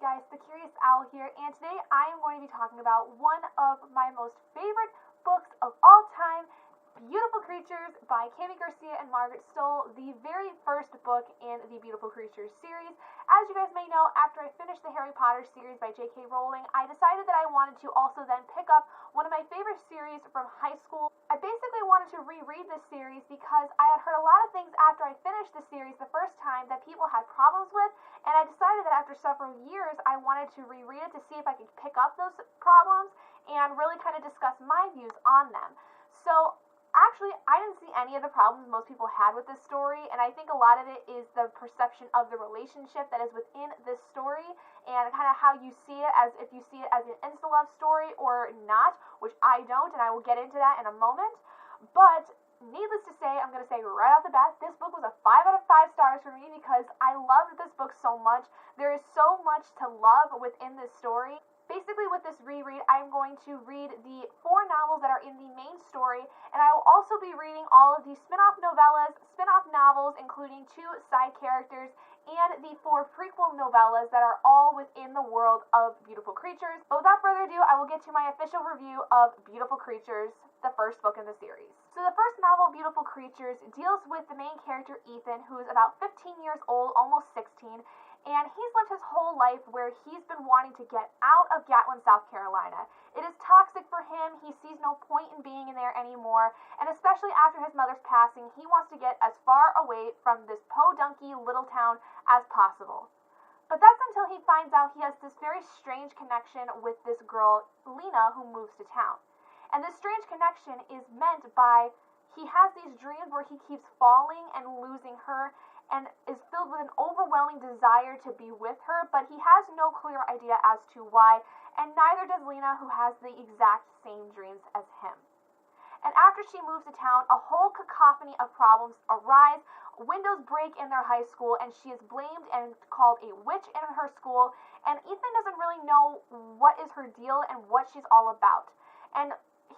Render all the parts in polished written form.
guys, the Curious Owl here, and today I am going to be talking about one of my most favorite books of all time, Beautiful Creatures by Garcia and Margaret Stohl, the very first book in the Beautiful Creatures series. As you guys may know, after I finished the Harry Potter series by J.K. Rowling, I decided that I wanted to also then pick up one of my favorite series from high school. I basically wanted to reread this series because I had heard a lot of things after I finished the series the first time that people had problems with, and I decided that after several years I wanted to reread it to see if I could pick up those problems and really kind of discuss my views on them. So actually, I didn't see any of the problems most people had with this story, and I think a lot of it is the perception of the relationship that is within this story and kind of how you see it, as if you see it as an insta-love story or not, which I don't, and I will get into that in a moment. But needless to say, I'm going to say right off the bat, this book was a 5 out of 5 stars for me because I loved this book so much. There is so much to love within this story. Basically, with this reread, I'm going to read the 4 novels that are in the main story, and I will also be reading all of the spin-off novellas, spin-off novels, including 2 side characters, and the 4 prequel novellas that are all within the world of Beautiful Creatures. But without further ado, I will get to my official review of Beautiful Creatures, the first book in the series. So the first novel, Beautiful Creatures, deals with the main character, Ethan, who is about 15 years old, almost 16, and he's lived his whole life where he's been wanting to get out of Gatlin, South Carolina. It is toxic for him. He sees no point in being in there anymore, and especially after his mother's passing, he wants to get as far away from this podunky little town as possible. But that's until he finds out he has this very strange connection with this girl, Lena, who moves to town. And this strange connection is meant by, he has these dreams where he keeps falling and losing her, and is filled with an overwhelming desire to be with her, but he has no clear idea as to why, and neither does Lena, who has the exact same dreams as him. And after she moves to town, a whole cacophony of problems arise. Windows break in their high school, and she is blamed and called a witch in her school, and Ethan doesn't really know what is her deal and what she's all about. And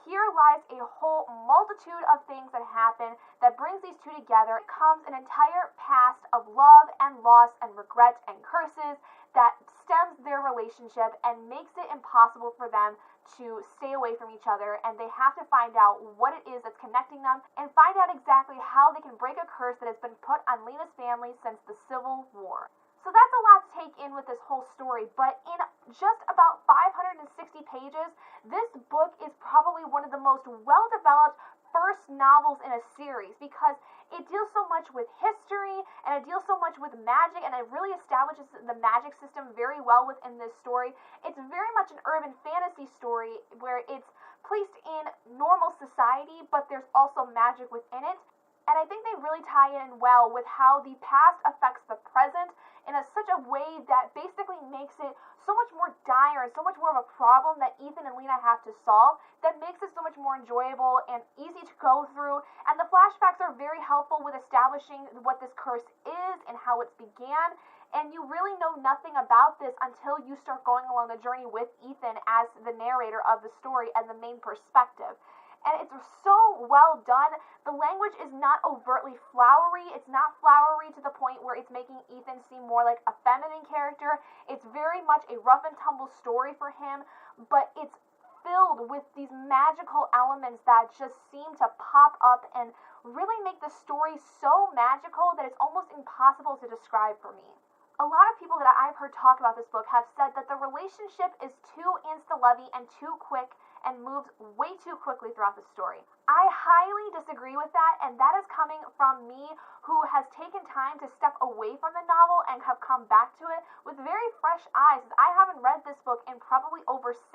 here lies a whole multitude of things that happen that brings these 2 together. It comes an entire past of love and loss and regret and curses that stems their relationship and makes it impossible for them to stay away from each other, and they have to find out what it is that's connecting them and find out exactly how they can break a curse that has been put on Lena's family since the Civil War. So that's a lot to take in with this whole story, but in just about 560 pages, this book is probably one of the most well-developed first novels in a series because it deals so much with history and it deals so much with magic, and it really establishes the magic system very well within this story. It's very much an urban fantasy story where it's placed in normal society, but there's also magic within it. And I think they really tie in well with how the past affects the present in such a way that basically makes it so much more dire and so much more of a problem that Ethan and Lena have to solve, that makes it so much more enjoyable and easy to go through. And the flashbacks are very helpful with establishing what this curse is and how it began. And you really know nothing about this until you start going along the journey with Ethan as the narrator of the story and the main perspective. And it's so well done. The language is not overtly flowery. It's not flowery to the point where it's making Ethan seem more like a feminine character. It's very much a rough and tumble story for him, but it's filled with these magical elements that just seem to pop up and really make the story so magical that it's almost impossible to describe for me. A lot of people that I've heard talk about this book have said that the relationship is too insta-lovey and too quick and moves way too quickly throughout the story. I highly disagree with that, and that is coming from me, who has taken time to step away from the novel and have come back to it with very fresh eyes. I haven't read this book in probably over 6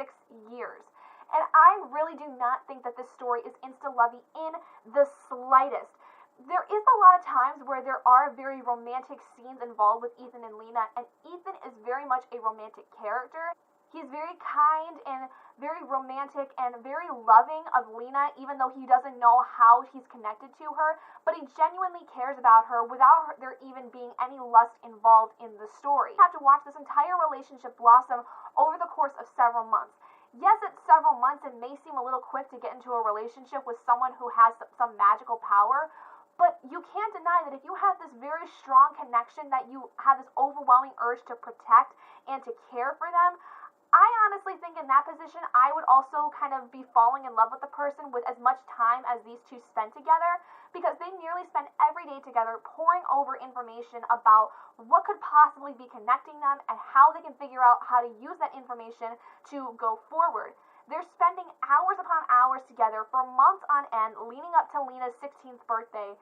years, and I really do not think that this story is insta-lovey in the slightest. There is a lot of times where there are very romantic scenes involved with Ethan and Lena, and Ethan is very much a romantic character. He's very kind and very romantic and very loving of Lena, even though he doesn't know how he's connected to her, but he genuinely cares about her without there even being any lust involved in the story. You have to watch this entire relationship blossom over the course of several months. Yes, it's several months and may seem a little quick to get into a relationship with someone who has some magical power, But you can't deny that if you have this very strong connection, that you have this overwhelming urge to protect and to care for them, I honestly think in that position, I would also kind of be falling in love with the person with as much time as these two spend together, because they nearly spend every day together poring over information about what could possibly be connecting them and how they can figure out how to use that information to go forward. They're spending hours upon hours together for months on end leading up to Lena's 16th birthday.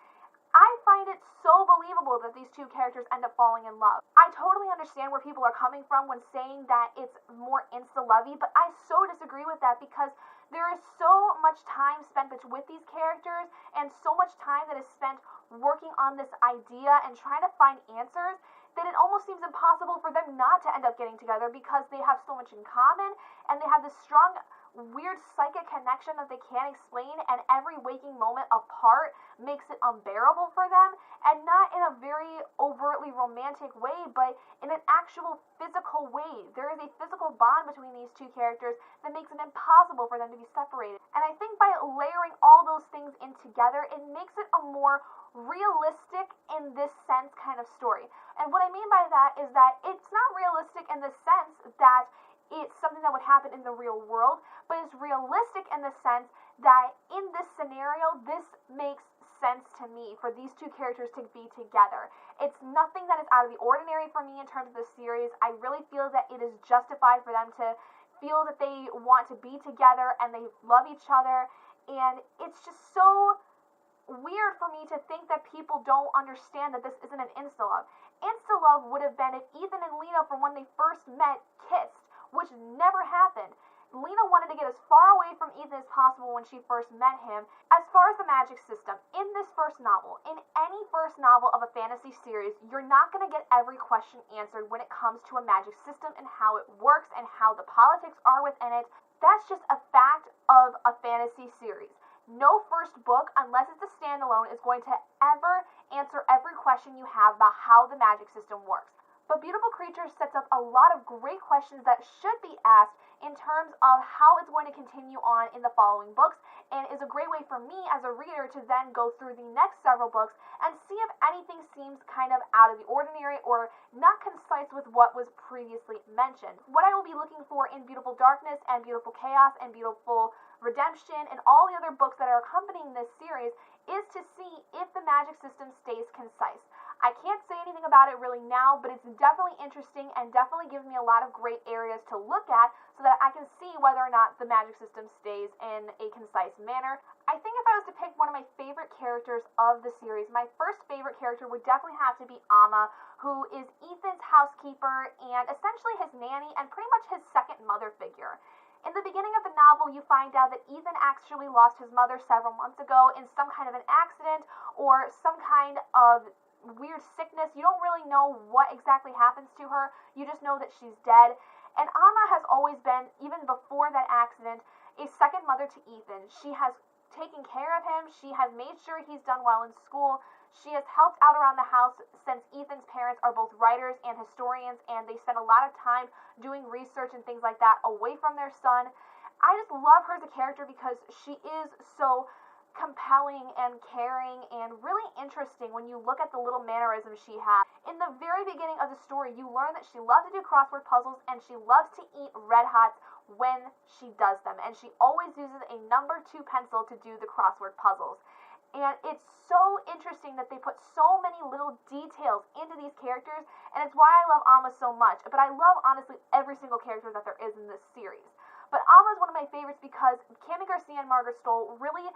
I find it so believable that these two characters end up falling in love. I totally understand where people are coming from when saying that it's more insta-lovey, but I so disagree with that, because there is so much time spent with these characters and so much time that is spent working on this idea and trying to find answers that it almost seems impossible for them not to end up getting together, because they have so much in common and they have this strong weird psychic connection that they can't explain, and every waking moment apart makes it unbearable for them, and not in a very overtly romantic way, but in an actual physical way. There is a physical bond between these two characters that makes it impossible for them to be separated. And I think by layering all those things in together, it makes it a more realistic in this sense kind of story. And what I mean by that is that it's not realistic in the sense that it's something that would happen in the real world, but it's realistic in the sense that in this scenario, this makes sense to me for these two characters to be together. It's nothing that is out of the ordinary for me in terms of the series. I really feel that it is justified for them to feel that they want to be together and they love each other, and it's just so weird for me to think that people don't understand that this isn't an insta-love. Insta-love would have been if Ethan and Lena, from when they first met, kissed, which never happened. Lena wanted to get as far away from Ethan as possible when she first met him. As far as the magic system, in this first novel, in any first novel of a fantasy series, you're not going to get every question answered when it comes to a magic system and how it works and how the politics are within it. That's just a fact of a fantasy series. No first book, unless it's a standalone, is going to ever answer every question you have about how the magic system works. But Beautiful Creatures sets up a lot of great questions that should be asked in terms of how it's going to continue on in the following books, and is a great way for me as a reader to then go through the next several books and see if anything seems kind of out of the ordinary or not concise with what was previously mentioned. What I will be looking for in Beautiful Darkness and Beautiful Chaos and Beautiful Redemption and all the other books that are accompanying this series is to see if the magic system stays concise. I can't say anything about it really now, but it's definitely interesting and definitely gives me a lot of great areas to look at so that I can see whether or not the magic system stays in a concise manner. I think if I was to pick one of my favorite characters of the series, my first favorite character would definitely have to be Amma, who is Ethan's housekeeper and essentially his nanny and pretty much his second mother figure. In the beginning of the novel, you find out that Ethan actually lost his mother several months ago in some kind of an accident or some kind of weird sickness. You don't really know what exactly happens to her. You just know that she's dead. And Amma has always been, even before that accident, a second mother to Ethan. She has taken care of him. She has made sure he's done well in school. She has helped out around the house since Ethan's parents are both writers and historians, and they spend a lot of time doing research and things like that away from their son. I just love her as a character because she is so compelling and caring and really interesting when you look at the little mannerisms she has. In the very beginning of the story, you learn that she loves to do crossword puzzles and she loves to eat Red Hots when she does them, and she always uses a number 2 pencil to do the crossword puzzles. And it's so interesting that they put so many little details into these characters, and it's why I love Amma so much. But I love, honestly, every single character that there is in this series. But Amma is one of my favorites because Garcia and Margaret Stohl really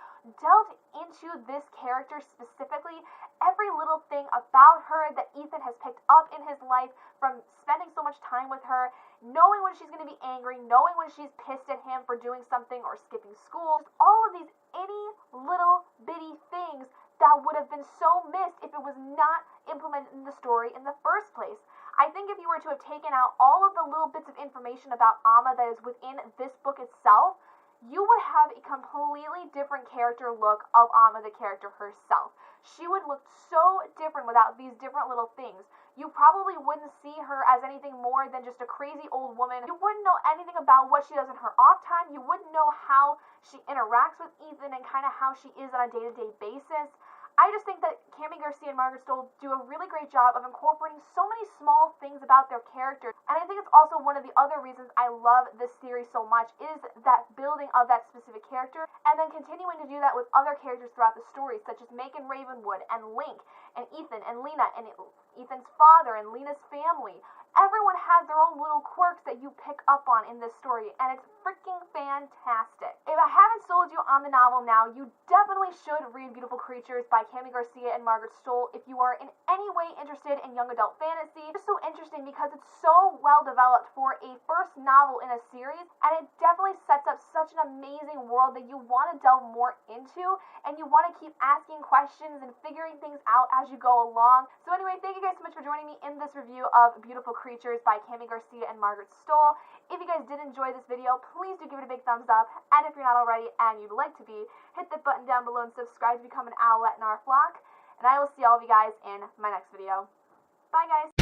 delved into this character specifically. Every little thing about her that Ethan has picked up in his life from spending so much time with her, knowing when she's going to be angry, knowing when she's pissed at him for doing something or skipping school, all of these itty little bitty things that would have been so missed if it was not implemented in the story in the first place. I think if you were to have taken out all of the little bits of information about Amma that is within this book itself, you would have a completely different character look of Amma, the character herself. She would look so different without these different little things. You probably wouldn't see her as anything more than just a crazy old woman. You wouldn't know anything about what she does in her off time. You wouldn't know how she interacts with Ethan and kind of how she is on a day-to-day basis. I just think that Cami Garcia and Margaret Stohl do a really great job of incorporating so many small things about their characters, and I think it's also one of the other reasons I love this series so much is that building of that specific character, and then continuing to do that with other characters throughout the story, such as Megan Ravenwood and Link and Ethan and Lena and Ethan's father and Lena's family. Everyone has their own little quirks that you pick up on in this story, and it's freaking fantastic. If I haven't sold you on the novel now, you definitely should read Beautiful Creatures by Cami Garcia and Margaret Stohl if you are in any way interested in young adult fantasy. It's so interesting because it's so well developed for a first novel in a series, and it definitely sets up such an amazing world that you want to delve more into, and you want to keep asking questions and figuring things out as you go along. So anyway, thank you guys so much for joining me in this review of Beautiful Creatures by Cami Garcia and Margaret Stohl. If you guys did enjoy this video, please do give it a big thumbs up, and if you're not already and you'd like to be, hit the button down below and subscribe to become an owlet in our flock, and I will see all of you guys in my next video. Bye guys!